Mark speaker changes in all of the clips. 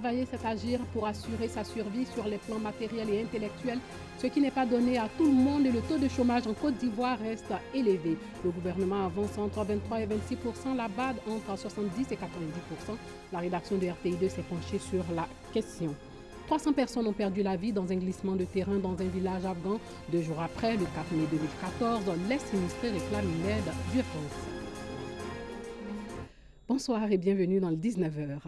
Speaker 1: travailler, c'est agir pour assurer sa survie sur les plans matériels et intellectuels, ce qui n'est pas donné à tout le monde et le taux de chômage en Côte d'Ivoire reste élevé. Le gouvernement avance entre 23 et 26%, la BAD entre 70 et 90%. La rédaction de RTI2 s'est penchée sur la question. 300 personnes ont perdu la vie dans un glissement de terrain dans un village afghan. 2 jours après, le 4 mai 2014, les sinistrés réclament une aide d'urgence. Bonsoir et bienvenue dans le 19h.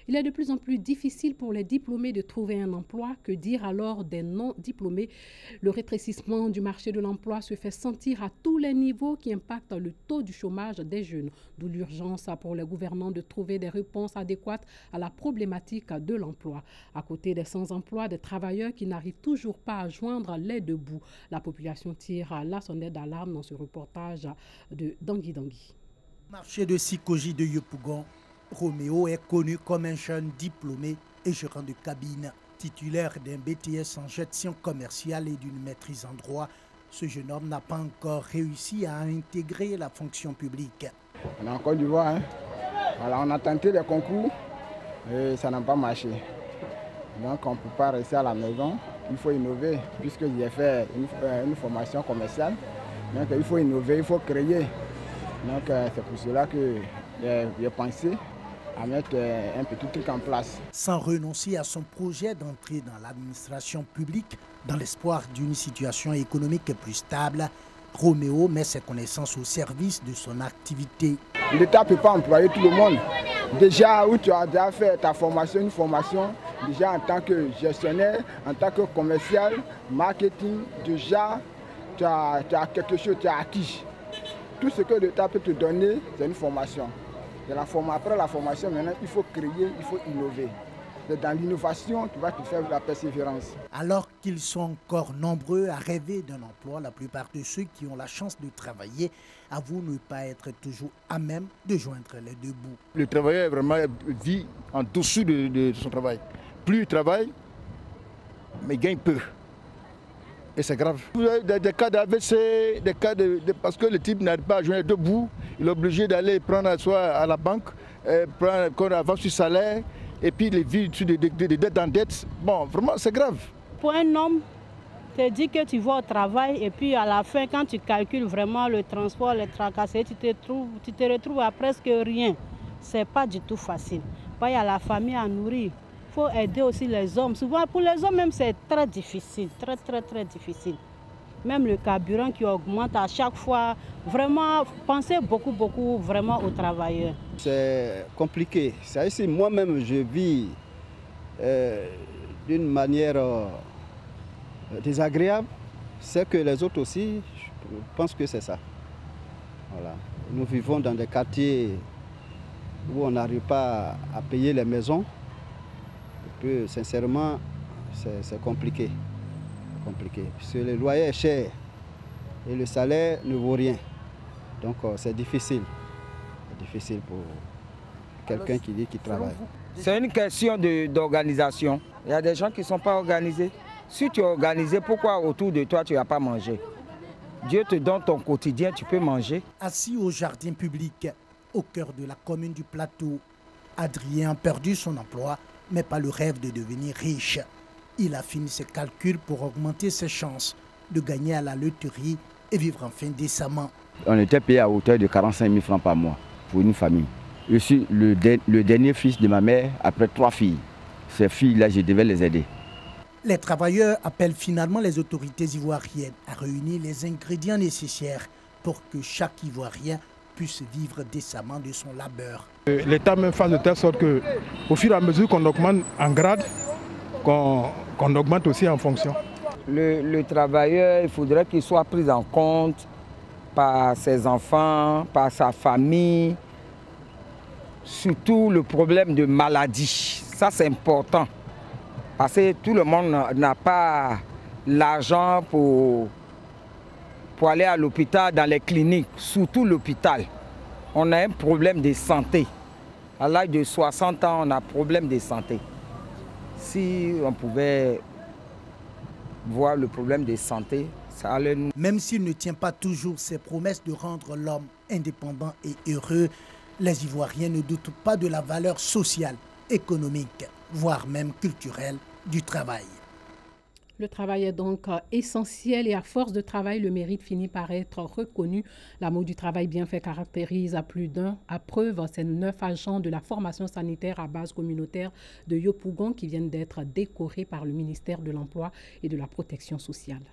Speaker 1: Il est de plus en plus difficile pour les diplômés de trouver un emploi. Que dire alors des non-diplômés? Le rétrécissement du marché de l'emploi se fait sentir à tous les niveaux qui impactent le taux du chômage des jeunes. D'où l'urgence pour les gouvernants de trouver des réponses adéquates à la problématique de l'emploi. À côté des sans-emploi, des travailleurs qui n'arrivent toujours pas à joindre les deux bouts. La population tire la sonnette d'alarme dans ce reportage de Dangui Dangui.
Speaker 2: Marché de Sikoji de Yopougon, Roméo est connu comme un jeune diplômé et gérant de cabine. Titulaire d'un BTS en gestion commerciale et d'une maîtrise en droit, ce jeune homme n'a pas encore réussi à intégrer la fonction publique.
Speaker 3: On est en Côte d'Ivoire, voilà, on a tenté les concours et ça n'a pas marché. Donc on ne peut pas rester à la maison, il faut innover puisque j'ai fait une formation commerciale. Donc il faut innover, il faut créer. Donc c'est pour cela que j'ai pensé à mettre un petit truc en place.
Speaker 2: Sans renoncer à son projet d'entrer dans l'administration publique, dans l'espoir d'une situation économique plus stable, Roméo met ses connaissances au service de son activité.
Speaker 3: L'État ne peut pas employer tout le monde. Déjà, où tu as déjà fait ta formation, une formation, déjà en tant que gestionnaire, en tant que commercial, marketing, déjà tu as quelque chose, tu as acquis. Tout ce que l'État peut te donner, c'est une formation. Après la formation, maintenant, il faut créer, il faut innover. C'est dans l'innovation que tu vas te faire la persévérance.
Speaker 2: Alors qu'ils sont encore nombreux à rêver d'un emploi, la plupart de ceux qui ont la chance de travailler avouent ne pas être toujours à même de joindre les deux bouts.
Speaker 4: Le travailleur vraiment vit en dessous de son travail. Plus il travaille, mais il gagne peu. Et c'est grave. Des cas d'AVC, des cas parce que le type n'arrive pas à joindre deux bouts, il est obligé d'aller prendre soit à la banque, prendre avance sur salaire, et puis il vit sur des dettes en dette. Bon, vraiment, c'est grave.
Speaker 5: Pour un homme, tu dis que tu vas au travail et puis à la fin, quand tu calcules vraiment le transport, les tracassés, tu te retrouves à presque rien. C'est pas du tout facile. Il y a la famille à nourrir. Il faut aider aussi les hommes. Souvent, pour les hommes même, c'est très difficile, très difficile. Même le carburant qui augmente à chaque fois. Vraiment, pensez beaucoup vraiment aux travailleurs.
Speaker 6: C'est compliqué. Moi-même, je vis d'une manière désagréable. C'est que les autres aussi, je pense que c'est ça. Voilà. Nous vivons dans des quartiers où on n'arrive pas à payer les maisons. Et puis, sincèrement, c'est compliqué. Parce que le loyer est cher et le salaire ne vaut rien. Donc c'est difficile. C'est difficile pour quelqu'un qui dit qu'il travaille.
Speaker 7: C'est une question d'organisation. Il y a des gens qui ne sont pas organisés. Si tu es organisé, pourquoi autour de toi tu n'as pas mangé? Dieu te donne ton quotidien, tu peux manger.
Speaker 2: Assis au jardin public, au cœur de la commune du Plateau, Adrien a perdu son emploi, mais pas le rêve de devenir riche. Il affine ses calculs pour augmenter ses chances de gagner à la loterie et vivre enfin décemment.
Speaker 8: On était payé à hauteur de 45 000 francs par mois pour une famille. Je suis le dernier fils de ma mère après 3 filles. Ces filles-là, je devais les aider.
Speaker 2: Les travailleurs appellent finalement les autorités ivoiriennes à réunir les ingrédients nécessaires pour que chaque Ivoirien puisse vivre décemment de son labeur.
Speaker 9: L'État même fasse de telle sorte qu'au fur et à mesure qu'on augmente en grade, qu'on augmente aussi en fonction.
Speaker 7: Le travailleur, il faudrait qu'il soit pris en compte par ses enfants, par sa famille, surtout le problème de maladie. Ça, c'est important. Parce que tout le monde n'a pas l'argent pour aller à l'hôpital, dans les cliniques, surtout l'hôpital. On a un problème de santé. À l'âge de 60 ans, on a un problème de santé. Si on pouvait voir le problème de santé, ça allait nous...
Speaker 2: Même s'il ne tient pas toujours ses promesses de rendre l'homme indépendant et heureux, les Ivoiriens ne doutent pas de la valeur sociale, économique voire même culturelle du travail.
Speaker 1: Le travail est donc essentiel et à force de travail, le mérite finit par être reconnu. L'amour du travail bien fait caractérise à plus d'un. À preuve, ces 9 agents de la formation sanitaire à base communautaire de Yopougon qui viennent d'être décorés par le ministère de l'Emploi et de la Protection sociale.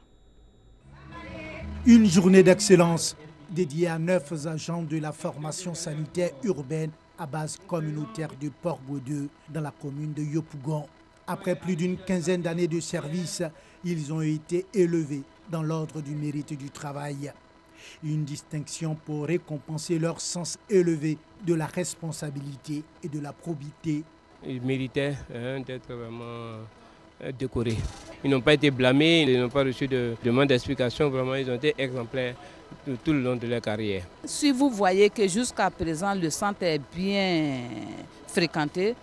Speaker 2: Une journée d'excellence dédiée à 9 agents de la formation sanitaire urbaine à base communautaire de Port-Baudeux dans la commune de Yopougon. Après plus d'une quinzaine d'années de service, ils ont été élevés dans l'ordre du mérite du travail. Une distinction pour récompenser leur sens élevé de la responsabilité et de la probité.
Speaker 10: Ils méritaient d'être vraiment décorés. Ils n'ont pas été blâmés, ils n'ont pas reçu de demande d'explication. Vraiment, ils ont été exemplaires tout le long de leur carrière.
Speaker 11: Si vous voyez que jusqu'à présent le centre est bien fréquenté,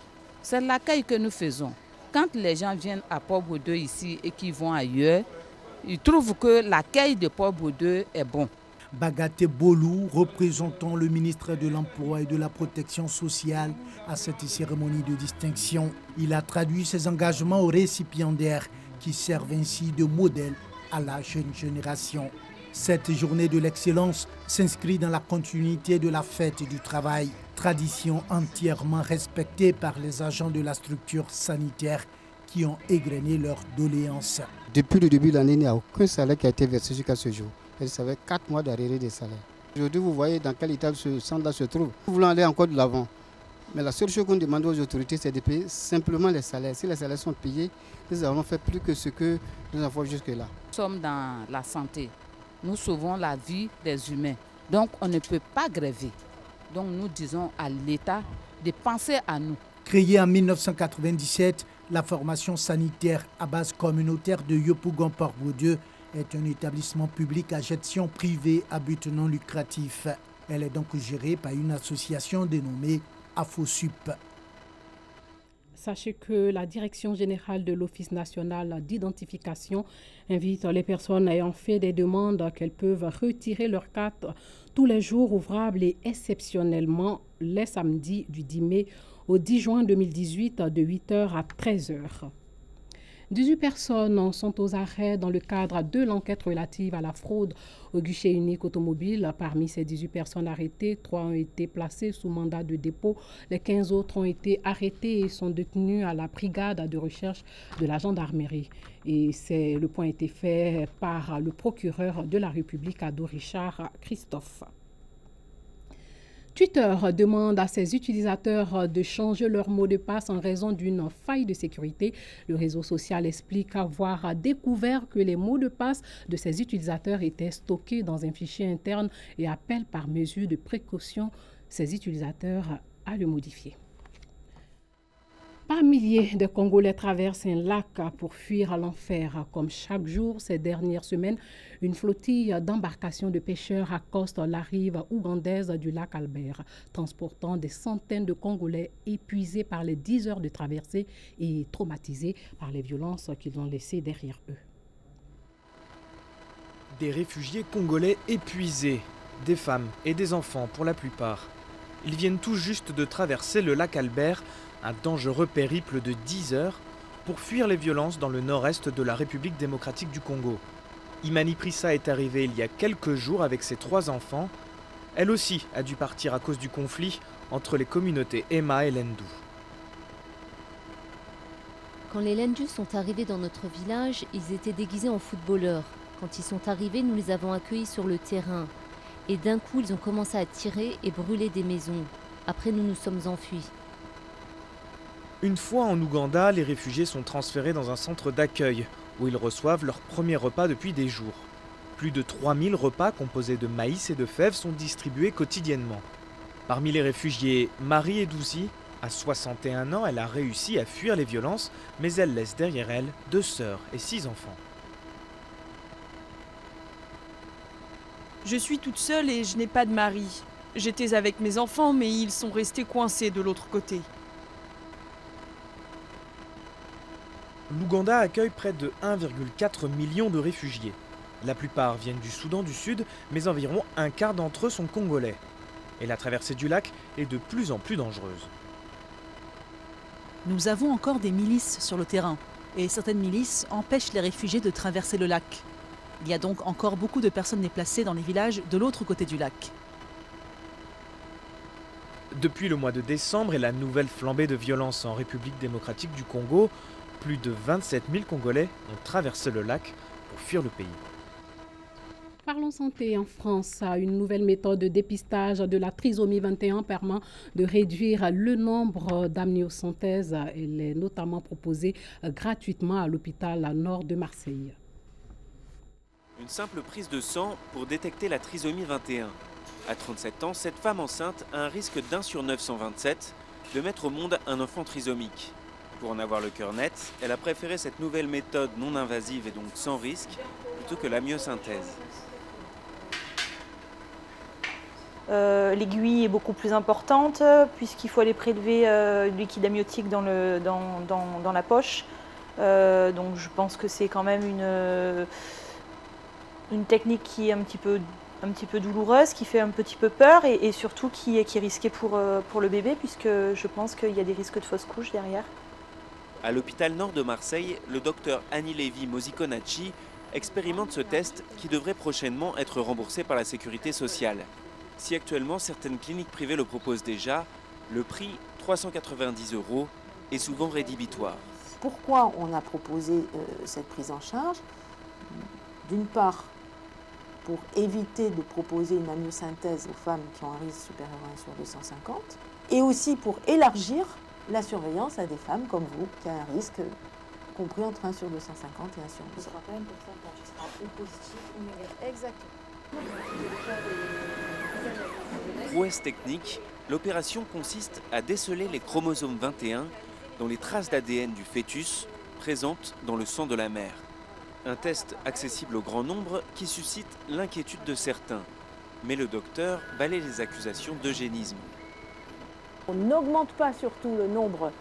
Speaker 11: c'est l'accueil que nous faisons. Quand les gens viennent à Port-Baudeux ici et qu'ils vont ailleurs, ils trouvent que l'accueil de Port-Baudeux est bon.
Speaker 2: Bagaté Bolou, représentant le ministre de l'Emploi et de la Protection sociale à cette cérémonie de distinction. Il a traduit ses engagements aux récipiendaires qui servent ainsi de modèle à la jeune génération. Cette journée de l'excellence s'inscrit dans la continuité de la fête du travail, tradition entièrement respectée par les agents de la structure sanitaire qui ont égrené leurs doléances.
Speaker 12: Depuis le début de l'année, il n'y a aucun salaire qui a été versé jusqu'à ce jour. Ça fait 4 mois d'arriérés de salaire. Aujourd'hui, vous voyez dans quel état ce centre-là se trouve. Nous voulons aller encore de l'avant. Mais la seule chose qu'on demande aux autorités, c'est de payer simplement les salaires. Si les salaires sont payés, nous allons faire plus que ce que nous avons jusque-là.
Speaker 11: Nous sommes dans la santé. Nous sauvons la vie des humains. Donc, on ne peut pas gréver. Donc, nous disons à l'État de penser à nous.
Speaker 2: Créée en 1997, la formation sanitaire à base communautaire de Yopougon-Port-Baudeux est un établissement public à gestion privée à but non lucratif. Elle est donc gérée par une association dénommée AFOSUP.
Speaker 1: Sachez que la Direction générale de l'Office national d'identification invite les personnes ayant fait des demandes qu'elles peuvent retirer leur carte tous les jours ouvrables et exceptionnellement les samedis du 10 mai au 10 juin 2018 de 8h à 13h. 18 personnes sont aux arrêts dans le cadre de l'enquête relative à la fraude au guichet unique automobile. Parmi ces 18 personnes arrêtées, 3 ont été placées sous mandat de dépôt. Les 15 autres ont été arrêtés et sont détenus à la brigade de recherche de la gendarmerie. Et le point a été fait par le procureur de la République, Ado Richard Christophe. Twitter demande à ses utilisateurs de changer leur mot de passe en raison d'une faille de sécurité. Le réseau social explique avoir découvert que les mots de passe de ses utilisateurs étaient stockés dans un fichier interne et appelle par mesure de précaution ses utilisateurs à le modifier. Par milliers de Congolais traversent un lac pour fuir à l'enfer. Comme chaque jour ces dernières semaines, une flottille d'embarcations de pêcheurs accoste la rive ougandaise du lac Albert, transportant des centaines de Congolais épuisés par les 10 heures de traversée et traumatisés par les violences qu'ils ont laissées derrière eux.
Speaker 13: Des réfugiés congolais épuisés, des femmes et des enfants pour la plupart. Ils viennent tout juste de traverser le lac Albert, un dangereux périple de 10 heures pour fuir les violences dans le nord-est de la République démocratique du Congo. Imani Prissa est arrivée il y a quelques jours avec ses 3 enfants. Elle aussi a dû partir à cause du conflit entre les communautés Emma et Lendu.
Speaker 14: Quand les Lendu sont arrivés dans notre village, ils étaient déguisés en footballeurs. Quand ils sont arrivés, nous les avons accueillis sur le terrain. Et d'un coup, ils ont commencé à tirer et brûler des maisons. Après, nous nous sommes enfuis.
Speaker 13: Une fois en Ouganda, les réfugiés sont transférés dans un centre d'accueil où ils reçoivent leur premier repas depuis des jours. Plus de 3000 repas composés de maïs et de fèves sont distribués quotidiennement. Parmi les réfugiés, Marie Edouzi, à 61 ans, elle a réussi à fuir les violences, mais elle laisse derrière elle 2 sœurs et 6 enfants.
Speaker 15: Je suis toute seule et je n'ai pas de mari. J'étais avec mes enfants, mais ils sont restés coincés de l'autre côté.
Speaker 13: L'Ouganda accueille près de 1,4 million de réfugiés. La plupart viennent du Soudan du Sud, mais environ un quart d'entre eux sont congolais. Et la traversée du lac est de plus en plus dangereuse.
Speaker 16: Nous avons encore des milices sur le terrain et certaines milices empêchent les réfugiés de traverser le lac. Il y a donc encore beaucoup de personnes déplacées dans les villages de l'autre côté du lac.
Speaker 13: Depuis le mois de décembre et la nouvelle flambée de violence en République démocratique du Congo, plus de 27 000 Congolais ont traversé le lac pour fuir le pays.
Speaker 1: Parlons santé. En France, une nouvelle méthode de dépistage de la trisomie 21 permet de réduire le nombre d'amniosynthèses. Elle est notamment proposée gratuitement à l'hôpital Nord de Marseille.
Speaker 17: Une simple prise de sang pour détecter la trisomie 21. À 37 ans, cette femme enceinte a un risque d'1 sur 927 de mettre au monde un enfant trisomique. Pour en avoir le cœur net, elle a préféré cette nouvelle méthode non invasive et donc sans risque, plutôt que l'amniosynthèse.
Speaker 18: L'aiguille est beaucoup plus importante puisqu'il faut aller prélever du liquide amniotique dans la poche. Donc je pense que c'est quand même une technique qui est un petit peu douloureuse, qui fait un petit peu peur et surtout qui est risquée pour le bébé puisque je pense qu'il y a des risques de fausse couche derrière.
Speaker 17: À l'hôpital Nord de Marseille, le docteur Annie Lévy-Mosiconacci expérimente ce test qui devrait prochainement être remboursé par la sécurité sociale. Si actuellement certaines cliniques privées le proposent déjà, le prix, 390 €, est souvent rédhibitoire.
Speaker 19: Pourquoi on a proposé cette prise en charge? D'une part, pour éviter de proposer une amniosynthèse aux femmes qui ont un risque supérieur à 1 sur 250, et aussi pour élargir la surveillance à des femmes comme vous, qui ont un risque compris entre 1 sur 250 et 1 sur 200. Ce sera pas un pourcentage, ce sera ou positif ou négatif. Exactement.
Speaker 17: Prouesse technique, l'opération consiste à déceler les chromosomes 21 dans les traces d'ADN du fœtus présentes dans le sang de la mère. Un test accessible au grand nombre qui suscite l'inquiétude de certains. Mais le docteur balaie les accusations d'eugénisme.
Speaker 19: On n'augmente pas surtout le nombre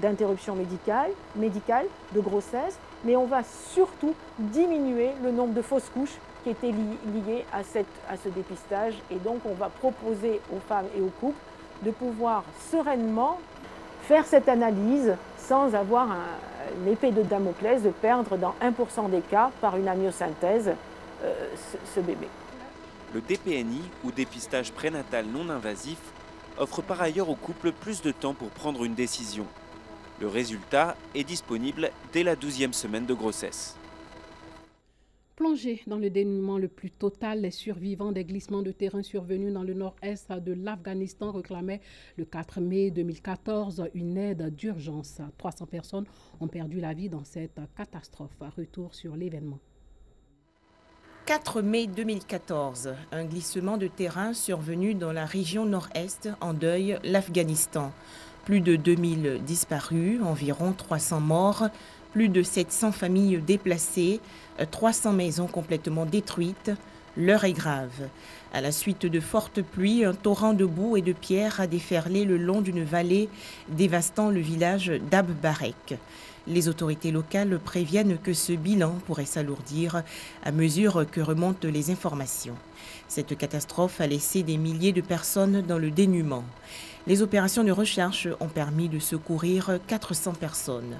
Speaker 19: d'interruptions médicales, de grossesse, mais on va surtout diminuer le nombre de fausses couches qui étaient liées à ce dépistage. Et donc on va proposer aux femmes et aux couples de pouvoir sereinement faire cette analyse sans avoir une épée de Damoclès de perdre dans 1% des cas par une amniosynthèse ce bébé.
Speaker 17: Le DPNI ou dépistage prénatal non invasif offre par ailleurs aux couples plus de temps pour prendre une décision. Le résultat est disponible dès la 12e semaine de grossesse.
Speaker 1: Plongés dans le dénuement le plus total, les survivants des glissements de terrain survenus dans le nord-est de l'Afghanistan réclamaient le 4 mai 2014 une aide d'urgence. 300 personnes ont perdu la vie dans cette catastrophe. Retour sur l'événement.
Speaker 20: 4 mai 2014, un glissement de terrain survenu dans la région nord-est endeuille l'Afghanistan. Plus de 2000 disparus, environ 300 morts, plus de 700 familles déplacées, 300 maisons complètement détruites. L'heure est grave. À la suite de fortes pluies, un torrent de boue et de pierres a déferlé le long d'une vallée, dévastant le village d'Ab-Barek. Les autorités locales préviennent que ce bilan pourrait s'alourdir à mesure que remontent les informations. Cette catastrophe a laissé des milliers de personnes dans le dénuement. Les opérations de recherche ont permis de secourir 400 personnes.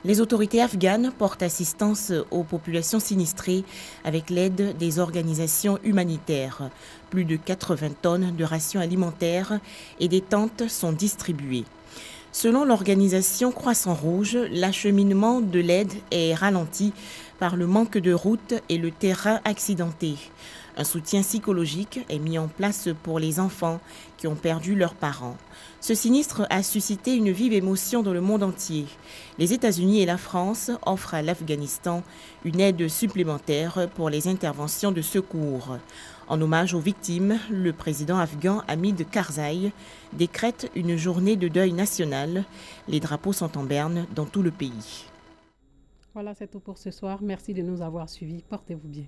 Speaker 20: Les autorités afghanes portent assistance aux populations sinistrées avec l'aide des organisations humanitaires. Plus de 80 tonnes de rations alimentaires et des tentes sont distribuées. Selon l'organisation Croissant-Rouge, l'acheminement de l'aide est ralenti par le manque de routes et le terrain accidenté. Un soutien psychologique est mis en place pour les enfants qui ont perdu leurs parents. Ce sinistre a suscité une vive émotion dans le monde entier. Les États-Unis et la France offrent à l'Afghanistan une aide supplémentaire pour les interventions de secours. En hommage aux victimes, le président afghan Hamid Karzai décrète une journée de deuil national. Les drapeaux sont en berne dans tout le pays.
Speaker 1: Voilà, c'est tout pour ce soir. Merci de nous avoir suivis. Portez-vous bien.